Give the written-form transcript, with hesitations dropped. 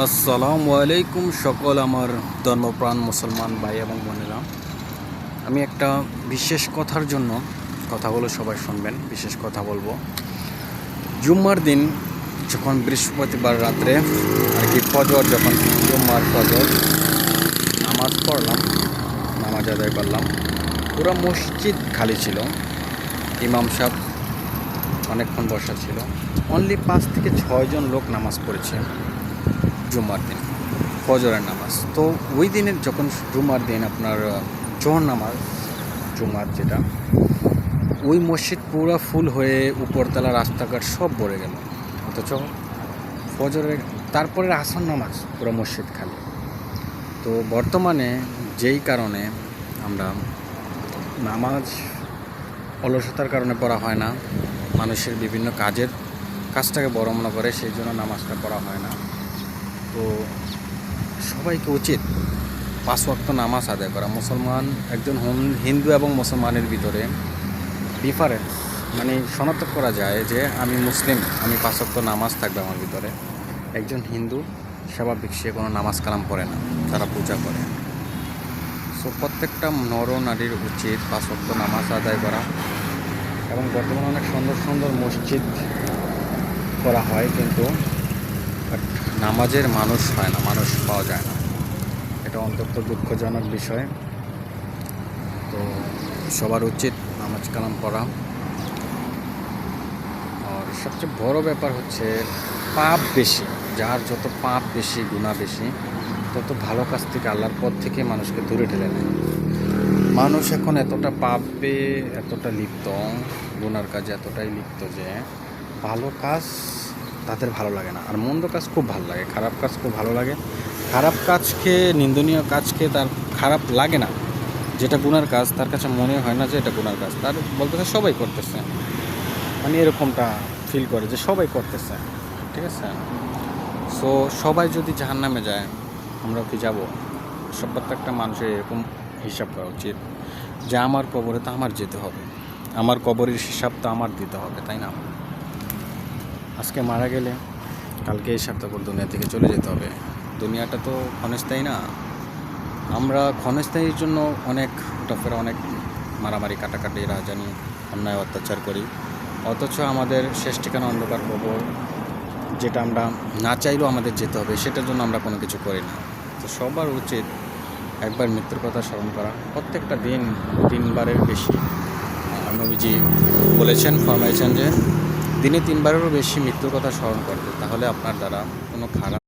আসসালামু আলাইকুম সকল আমার ধর্মপ্রাণ মুসলমান ভাই এবং বোনেরা। আমি একটা বিশেষ কথার জন্য কথাগুলো সবাই শুনবেন। বিশেষ কথা বলবো, জুম্মার দিন যখন বৃহস্পতিবার রাত্রে আর কি ফজর, যখন জুম্মার ফজর নামাজ পড়লাম, নামাজ আদায় করলাম, পুরো মসজিদ খালি ছিল। ইমাম সাহেব অনেকক্ষণ বসা ছিল। অনলি 5 থেকে 6 জন লোক নামাজ পড়েছে জুম্মার দিন, ফজরের নামাজ। তো ওই দিনের যখন জুম্মার দিন আপনার জোহর নামাজ, জুম্মার যেটা, ওই মসজিদ পুরো ফুল হয়ে উপরতলা রাস্তাঘাট সব ভরে গেল। অথচ ফজরের তারপরে আসর নামাজ পুরো মসজিদ খালি। তো বর্তমানে যেই কারণে আমরা নামাজ অলসতার কারণে পড়া হয় না, মানুষের বিভিন্ন কাজটাকে বড় মনে করে, সেই জন্য নামাজটা পড়া হয় না। তো সবাইকে উচিত 5 ওয়াক্ত নামাজ আদায় করা। মুসলমান একজন হিন্দু এবং মুসলমানের ভিতরে ডিফারেন্স, মানে শনাক্ত করা যায় যে আমি মুসলিম, আমি 5 ওয়াক্ত নামাজ থাকবে আমার ভিতরে। একজন হিন্দু স্বাভাবিক সে কোনো নামাজ কালাম পড়ে না, তারা পূজা করে। সো প্রত্যেকটা নর নারীর উচিত 5 ওয়াক্ত নামাজ আদায় করা। এবং বর্তমানে অনেক সুন্দর সুন্দর মসজিদ করা হয়, কিন্তু নামাজের মানুষ হয় না, মানুষ পাওয়া যায় না। এটা অন্তত দুঃখজনক বিষয়। তো সবার উচিত নামাজ কালাম পড়া। আর সবচেয়ে বড় ব্যাপার হচ্ছে পাপ বেশি, যার যত পাপ বেশি, গুনাহ বেশি, তত ভালো কাজ থেকে, আল্লাহর পথ থেকে মানুষকে দূরে ঠেলে নেয়। মানুষ এখন এতটা পাপে এতটা লিপ্ত, গুনার কাজে এতটাই লিপ্ত যে ভালো কাজ তাদের ভালো লাগে না, আর মন্দ কাজ খুব ভালো লাগে, খারাপ কাজ খুব ভালো লাগে। খারাপ কাজকে, নিন্দনীয় কাজকে তার খারাপ লাগে না। যেটা গুনার কাজ তার কাছে মনে হয় না যে এটা গুনার কাজ, তার বলতেছে সবাই করতেছে, মানে এরকমটা ফিল করে যে সবাই করতেছে, ঠিক আছে। সো সবাই যদি জাহান্নামে যায়, আমরাও কি যাব? প্রত্যেকটা মানুষের এরকম হিসাব করা উচিত যে আমার কবরে তো আমার যেতে হবে, আমার কবরের হিসাব তো আমার দিতে হবে, তাই না? আজকে মারা গেলে কালকে এই সপ্তাহ দুনিয়া থেকে চলে যেতে হবে। দুনিয়াটা তো ক্ষণস্থায়ী না। আমরা ক্ষণস্থায়ীর জন্য অনেক উঠাফেরা, অনেক মারামারি, কাটাকাটি, রাজধানী, অন্যায় অত্যাচার করি। অথচ আমাদের শেষ ঠিকানা অন্ধকার কবর, যেটা আমরা না চাইলেও আমাদের যেতে হবে, সেটার জন্য আমরা কোনো কিছু করি না। তো সবার উচিত একবার মৃত্যুর কথা স্মরণ করা। প্রত্যেকটা দিন 3 বারের বেশি নবীজি বলেছেন, ফরমাইছেন যে দিনে 3 বারেরও বেশি মৃত্যুর কথা স্মরণ করতে, তাহলে আপনার দ্বারা কোনো খারাপ